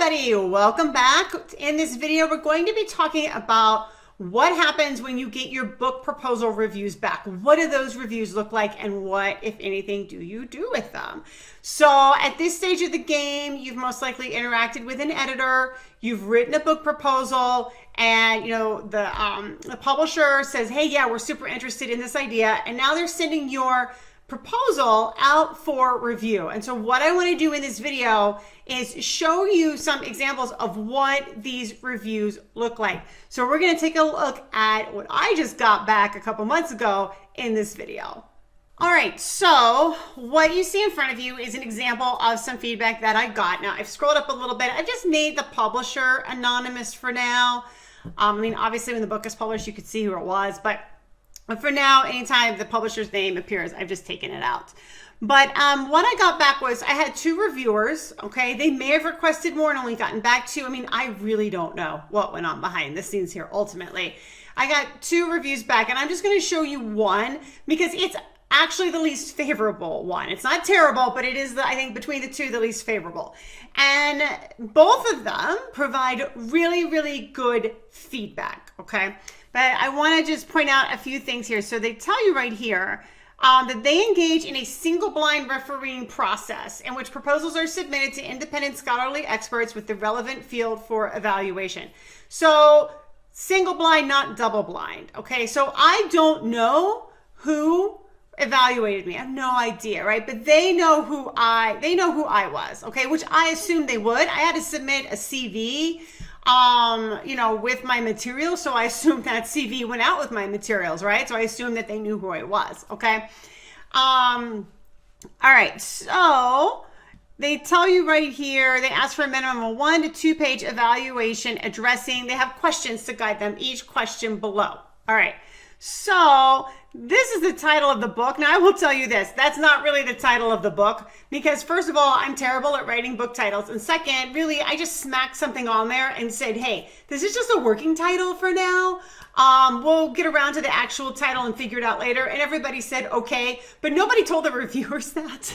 everybody, welcome back. In this video, we're going to be talking about what happens when you get your book proposal reviews back. What do those reviews look like, and what, if anything, do you do with them? So at this stage of the game, you've most likely interacted with an editor, you've written a book proposal, and the publisher says, hey, yeah, we're super interested in this idea, and now they're sending your proposal out for review. And so what I want to do in this video is show you some examples of what these reviews look like. So we're going to take a look at what I just got back a couple months ago in this video. All right, so what you see in front of you is an example of some feedback that I got. Now I've scrolled up a little bit. I just made the publisher anonymous for now. Obviously when the book is published, you could see who it was, but for now, anytime the publisher's name appears, I've just taken it out. But what I got back was I had 2 reviewers, okay? They may have requested more and only gotten back 2. I really don't know what went on behind the scenes here ultimately. I got 2 reviews back, and I'm just going to show you one because it's actually the least favorable one. It's not terrible, but it is, I think, between the 2, the least favorable. And both of them provide really, really good feedback, okay? But I want to just point out a few things here. So they tell you right here that they engage in a single blind refereeing process in which proposals are submitted to independent scholarly experts with the relevant field for evaluation. So single blind, not double blind. Okay, so I don't know who evaluated me. I have no idea, right? But they know who I was, okay, which I assumed they would. I had to submit a CV with my materials. So I assumed that CV went out with my materials, right? So I assumed that they knew who I was, okay? All right, so they tell you right here, they ask for a minimum of 1 to 2 page evaluation addressing, they have questions to guide them, each question below. All right, so this is the title of the book. Now I will tell you this, that's not really the title of the book because first of all, I'm terrible at writing book titles. And second, really, I just smacked something on there and said, hey, this is just a working title for now. We'll get around to the actual title and figure it out later. And everybody said, okay, but nobody told the reviewers that.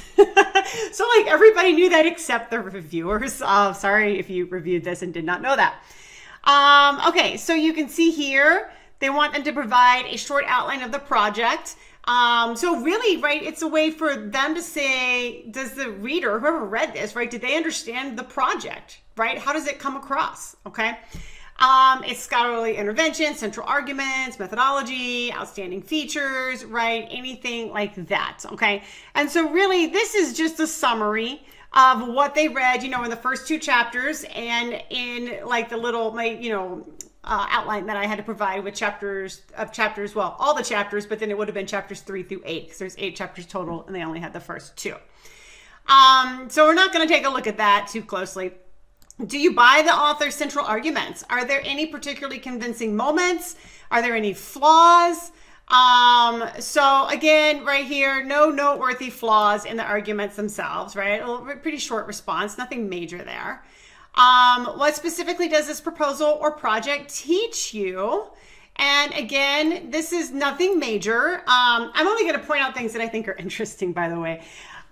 So like everybody knew that except the reviewers. Sorry if you reviewed this and did not know that. Okay, so you can see here, they want them to provide a short outline of the project. So really, right, it's a way for them to say, does the reader, whoever read this, right, did they understand the project, right? How does it come across, okay? It's scholarly intervention, central arguments, methodology, outstanding features, right? Anything like that, okay? And so really, this is just a summary of what they read, in the first 2 chapters and in like the little, outline that I had to provide with chapters, well, all the chapters, but then it would have been chapters 3 through 8 because there's 8 chapters total and they only had the first 2. So we're not going to take a look at that too closely. Do you buy the author's central arguments? Are there any particularly convincing moments? Are there any flaws? So again, right here, no noteworthy flaws in the arguments themselves, right? A pretty short response, nothing major there. What specifically does this proposal or project teach you? And again, this is nothing major. I'm only going to point out things that I think are interesting, by the way,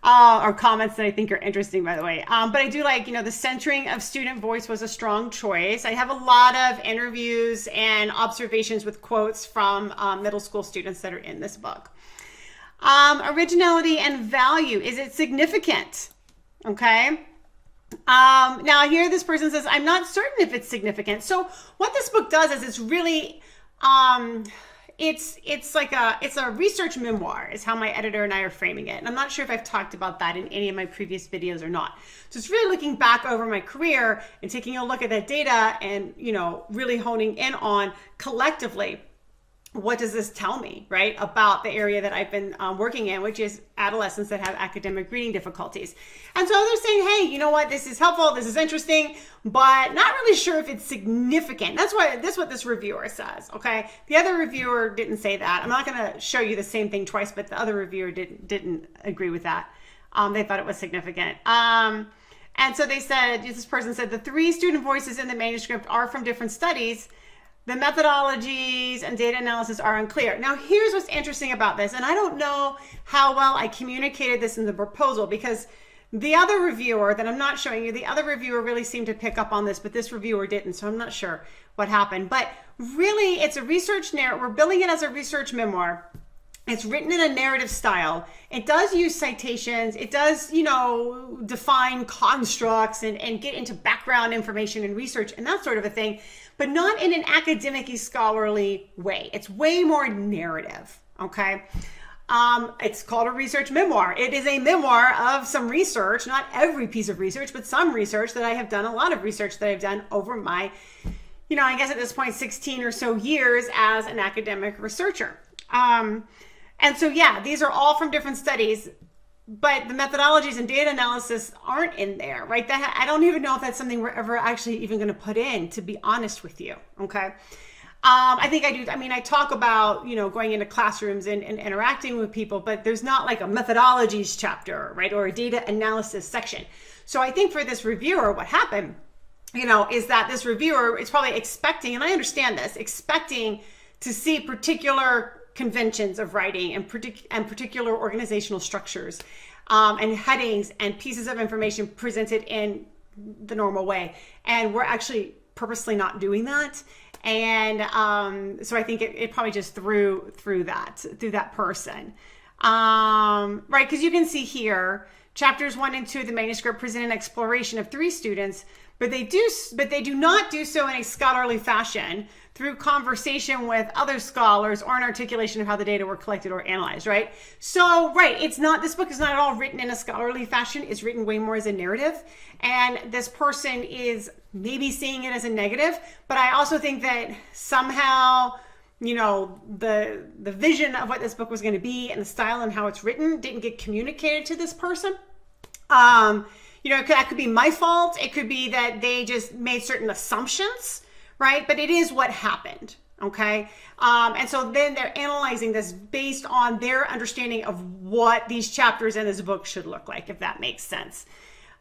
or comments that I think are interesting, by the way. But I do like, the centering of student voice was a strong choice. I have a lot of interviews and observations with quotes from middle school students that are in this book. Originality and value, is it significant? Okay. Now here this person says, I'm not certain if it's significant. So what this book does is it's really, it's a research memoir is how my editor and I are framing it. And I'm not sure if I've talked about that in any of my previous videos or not. So it's really looking back over my career and taking a look at that data and, really honing in on collectively, what does this tell me, right, about the area that I've been working in, which is adolescents that have academic reading difficulties. And so they're saying, hey, you know what, this is helpful, this is interesting, but not really sure if it's significant. That's what this reviewer says, okay? The other reviewer didn't say that. I'm not going to show you the same thing twice, but the other reviewer didn't agree with that. They thought it was significant. And so they said, this person said, the 3 student voices in the manuscript are from different studies. The methodologies and data analysis are unclear. Now, here's what's interesting about this, and I don't know how well I communicated this in the proposal because The other reviewer that I'm not showing you, the other reviewer really seemed to pick up on this, but this reviewer didn't, so I'm not sure what happened. But really, it's a research narrative. We're billing it as a research memoir. It's written in a narrative style. It does use citations. It does, define constructs and get into background information and research and that sort of a thing, but not in an academic-y, scholarly way. It's way more narrative, okay? It's called a research memoir. It is a memoir of some research, not every piece of research, but some research that I have done, a lot of research that I've done over my, I guess at this point, 16 or so years as an academic researcher. And so, yeah, these are all from different studies, but the methodologies and data analysis aren't in there, right? I don't even know if that's something we're ever actually even going to put in, to be honest with you, okay? I think I do. I mean, I talk about, going into classrooms and interacting with people, but there's not like a methodologies chapter, right? Or a data analysis section. So I think for this reviewer, what happened, is that this reviewer is probably expecting, and I understand this, expecting to see particular conventions of writing and particular organizational structures and headings and pieces of information presented in the normal way. And we're actually purposely not doing that. And so I think it probably just through that person. Right, because you can see here, chapters 1 and 2 of the manuscript present an exploration of 3 students, but they do not do so in a scholarly fashion through conversation with other scholars or an articulation of how the data were collected or analyzed, right? So, right, this book is not at all written in a scholarly fashion. It's written way more as a narrative. And this person is maybe seeing it as a negative, but I also think that somehow, the vision of what this book was going to be and the style and how it's written didn't get communicated to this person. That could be my fault. It could be that they just made certain assumptions, right? But it is what happened, okay? And so then they're analyzing this based on their understanding of what these chapters in this book should look like, if that makes sense.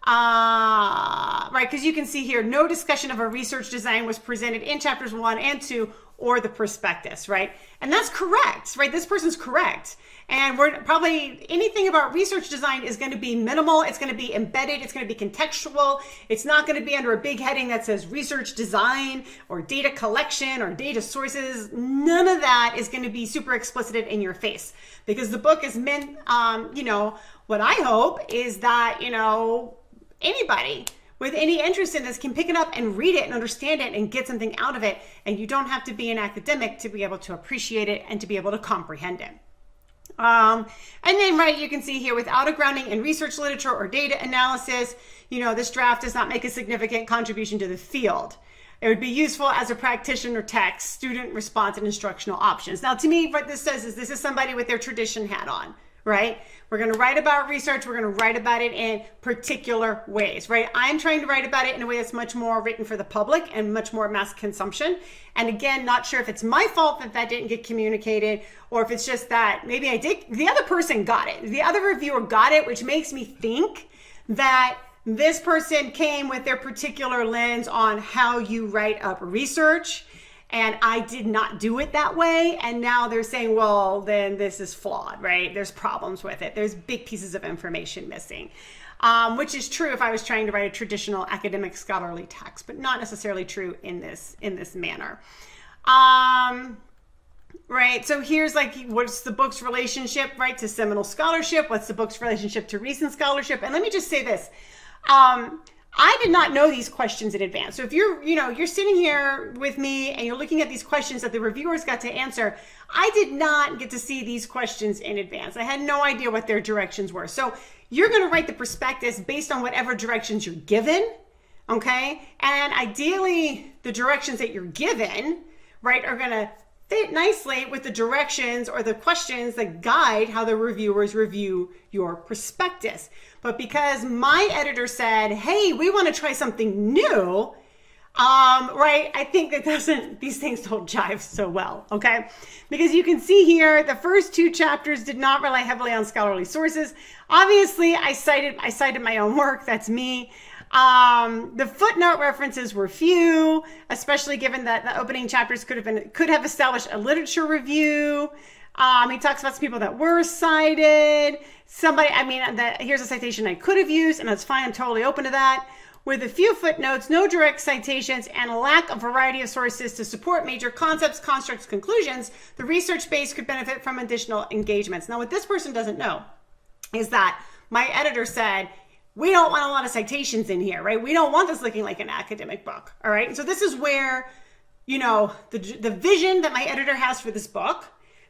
Right, because you can see here, no discussion of a research design was presented in chapters 1 and 2 or the prospectus, right? And that's correct, right? This person's correct. And we're probably, anything about research design is going to be minimal. It's going to be embedded. It's going to be contextual. It's not going to be under a big heading that says research design or data collection or data sources. None of that is going to be super explicit in your face, because the book is meant, what I hope is that, anybody with any interest in this can pick it up and read it and understand it and get something out of it. And you don't have to be an academic to be able to appreciate it and to be able to comprehend it. And then, right, you can see here, without a grounding in research literature or data analysis, this draft does not make a significant contribution to the field. It would be useful as a practitioner text, student response, and instructional options. Now, to me, what this says is this is somebody with their tradition hat on, right? We're going to write about research. We're going to write about it in particular ways, right? I'm trying to write about it in a way that's much more written for the public and much more mass consumption. And again, not sure if it's my fault that didn't get communicated, or if it's just that maybe I did. The other person got it. The other reviewer got it, which makes me think that this person came with their particular lens on how you write up research. And I did not do it that way. And now they're saying, well, then this is flawed, right? There's problems with it. There's big pieces of information missing, which is true if I was trying to write a traditional academic scholarly text, but not necessarily true in this manner. Right. So here's what's the book's relationship, right, to seminal scholarship? What's the book's relationship to recent scholarship? And let me just say this. I did not know these questions in advance. So if you're sitting here with me and you're looking at these questions that the reviewers got to answer, I did not get to see these questions in advance. I had no idea what their directions were. So you're going to write the prospectus based on whatever directions you're given, okay? And ideally, the directions that you're given, right, are going to fit nicely with the directions or the questions that guide how the reviewers review your prospectus. But because my editor said, hey, we want to try something new, right, I think these things don't jive so well, okay? Because you can see here, the first 2 chapters did not rely heavily on scholarly sources. Obviously, I cited my own work, that's me. The footnote references were few, especially given that the opening chapters could have established a literature review. He talks about some people that were cited. Somebody, here's a citation I could have used, and that's fine. I'm totally open to that. With a few footnotes, no direct citations, and a lack of variety of sources to support major concepts, constructs, conclusions, the research base could benefit from additional engagements. Now, what this person doesn't know is that my editor said, we don't want a lot of citations in here, right? We don't want this looking like an academic book, all right? So this is where, the vision that my editor has for this book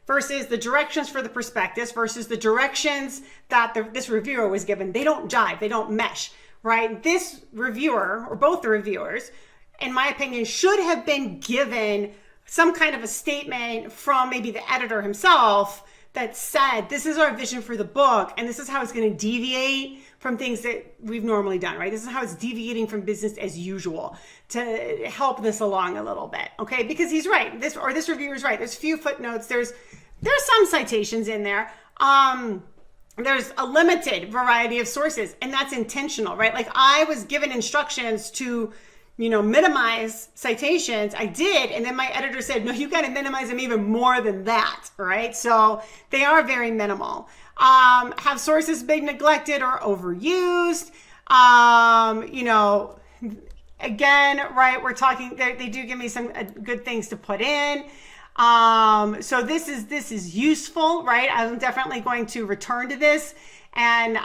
versus the directions for the prospectus versus the directions that this reviewer was given, they don't jive, they don't mesh, right? This reviewer, or both the reviewers, in my opinion, should have been given some kind of a statement from maybe the editor himself that said, this is our vision for the book, and this is how it's going to deviate from things that we've normally done, right? This is how it's deviating from business as usual to help this along a little bit, okay? Because he's right, this reviewer's right. There's few footnotes, there's some citations in there. There's a limited variety of sources, and that's intentional, right? Like I was given instructions to, minimize citations. I did, and then my editor said, no, you got to minimize them even more than that, right? So they are very minimal. Have sources been neglected or overused? Again, right, we're talking, they do give me some good things to put in. So this is useful, right? I'm definitely going to return to this and,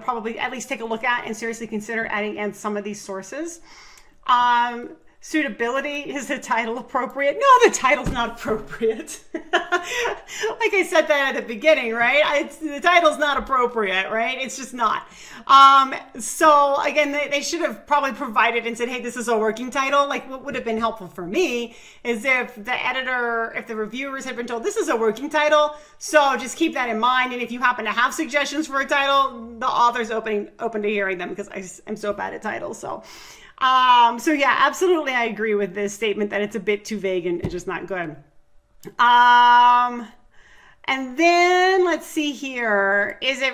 probably at least take a look at and seriously consider adding in some of these sources. Suitability, is the title appropriate? No, the title's not appropriate. Like I said that at the beginning, right? The title's not appropriate, right? It's just not. So again, they should have probably provided and said, hey, this is a working title. Like what would have been helpful for me is if the reviewers had been told this is a working title. So just keep that in mind. And if you happen to have suggestions for a title, the author's open to hearing them because I'm so bad at titles. So yeah, absolutely. I agree with this statement that it's a bit too vague and just not good. And then let's see here. Is it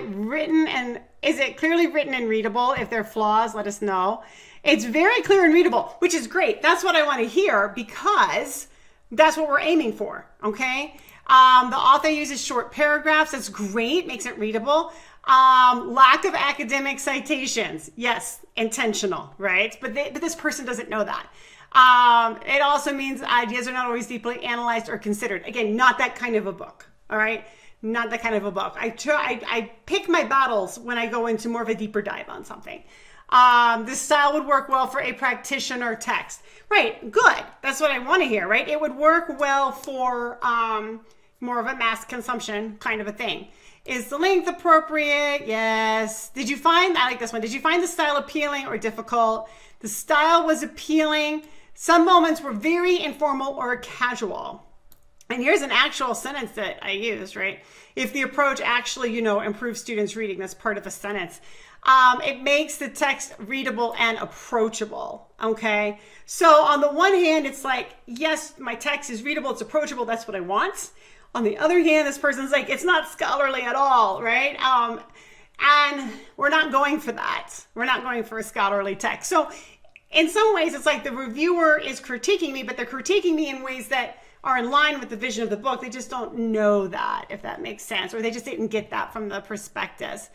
clearly written and readable? If there are flaws, let us know. It's very clear and readable, which is great. That's what I want to hear because that's what we're aiming for. Okay. The author uses short paragraphs. That's great. Makes it readable. Lack of academic citations. Yes, intentional, right? But this person doesn't know that. It also means ideas are not always deeply analyzed or considered. Again, not that kind of a book. All right. Not that kind of a book. I pick my battles when I go into more of a deeper dive on something. This style would work well for a practitioner text. Right. Good. That's what I want to hear, right? It would work well for, more of a mass consumption kind of a thing. Is the length appropriate? Yes. I like this one. Did you find the style appealing or difficult? The style was appealing. Some moments were very informal or casual. And here's an actual sentence that I used, right? If the approach actually, improves students' reading, that's part of a sentence. It makes the text readable and approachable, okay? So on the one hand, it's like, yes, my text is readable, it's approachable, that's what I want. On the other hand, this person's like, it's not scholarly at all, right? And we're not going for that. We're not going for a scholarly text. So in some ways, it's like the reviewer is critiquing me, but they're critiquing me in ways that are in line with the vision of the book. They just don't know that, if that makes sense, or they just didn't get that from the prospectus.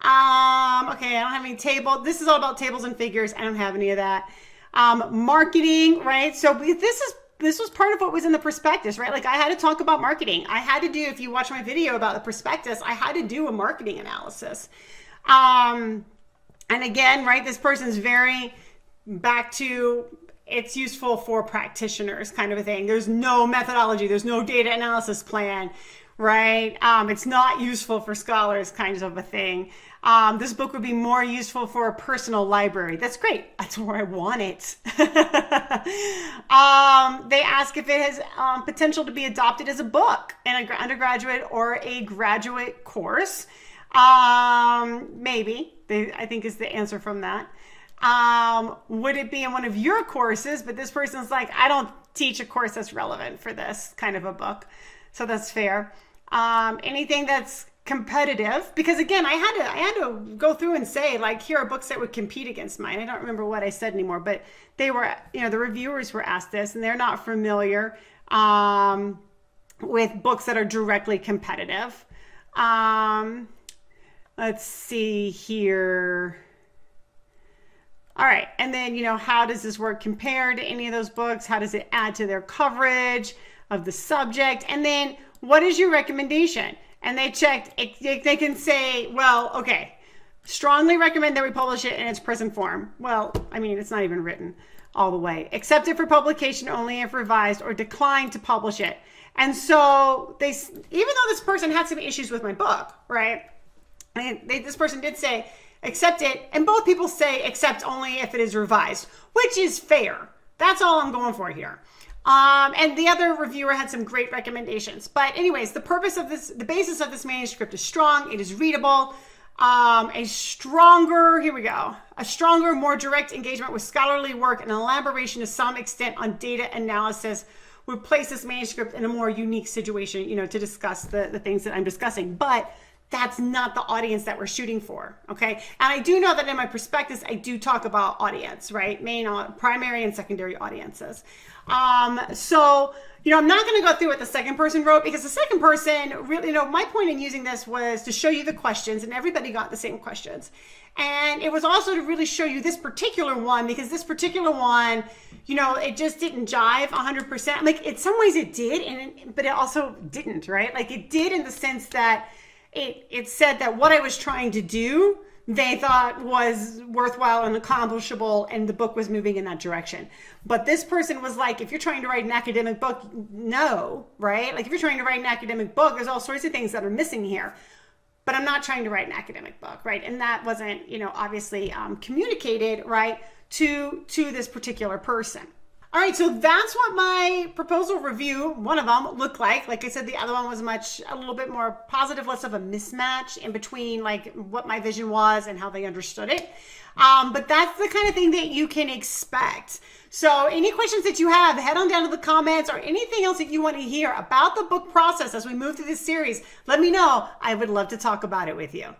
Okay, I don't have any table. This is all about tables and figures. I don't have any of that. Marketing, right? So this was part of what was in the prospectus, right? Like I had to talk about marketing. I had to do, if you watch my video about the prospectus, I had to do a marketing analysis. And again, right, this person's very back to, it's useful for practitioners kind of a thing. There's no methodology. There's no data analysis plan, right? It's not useful for scholars kinds of a thing. This book would be more useful for a personal library. That's great. That's where I want it. They ask if it has potential to be adopted as a book in an undergraduate or a graduate course. Maybe, I think is the answer from that. Would it be in one of your courses? But this person's like, I don't teach a course that's relevant for this kind of a book. So that's fair. Anything that's competitive, because again, I had to go through and say, like, here are books that would compete against mine. I don't remember what I said anymore, but they were, the reviewers were asked this and they're not familiar with books that are directly competitive. Let's see here. All right. And then, how does this work compare to any of those books? How does it add to their coverage of the subject? And then what is your recommendation? And they checked, they can say, well, okay, strongly recommend that we publish it in its present form. Well, I mean, it's not even written all the way. Accept it for publication only if revised, or decline to publish it. And so even though this person had some issues with my book, right? This person did say, accept it. And both people say accept only if it is revised, which is fair. That's all I'm going for here. And the other reviewer had some great recommendations. But anyways, the basis of this manuscript is strong. It is readable. A stronger, more direct engagement with scholarly work and elaboration to some extent on data analysis would place this manuscript in a more unique situation, to discuss the things that I'm discussing. But that's not the audience that we're shooting for, okay? And I do know that in my prospectus, I do talk about audience, right? Primary and secondary audiences. So, I'm not going to go through what the second person wrote, because the second person really, my point in using this was to show you the questions, and everybody got the same questions. And it was also to really show you this particular one, because this particular one, it just didn't jive 100%. Like, in some ways it did, but it also didn't, right? Like, it did in the sense that it said that what I was trying to do, they thought was worthwhile and accomplishable, and the book was moving in that direction. But this person was like, if you're trying to write an academic book, no, right? Like, if you're trying to write an academic book, there's all sorts of things that are missing here. But I'm not trying to write an academic book, right? And that wasn't, obviously communicated, right, to this particular person. All right, so that's what my proposal review, one of them, looked like. Like I said, the other one was a little bit more positive, less of a mismatch in between like what my vision was and how they understood it. But that's the kind of thing that you can expect. So any questions that you have, head on down to the comments, or anything else that you want to hear about the book process as we move through this series, let me know. I would love to talk about it with you.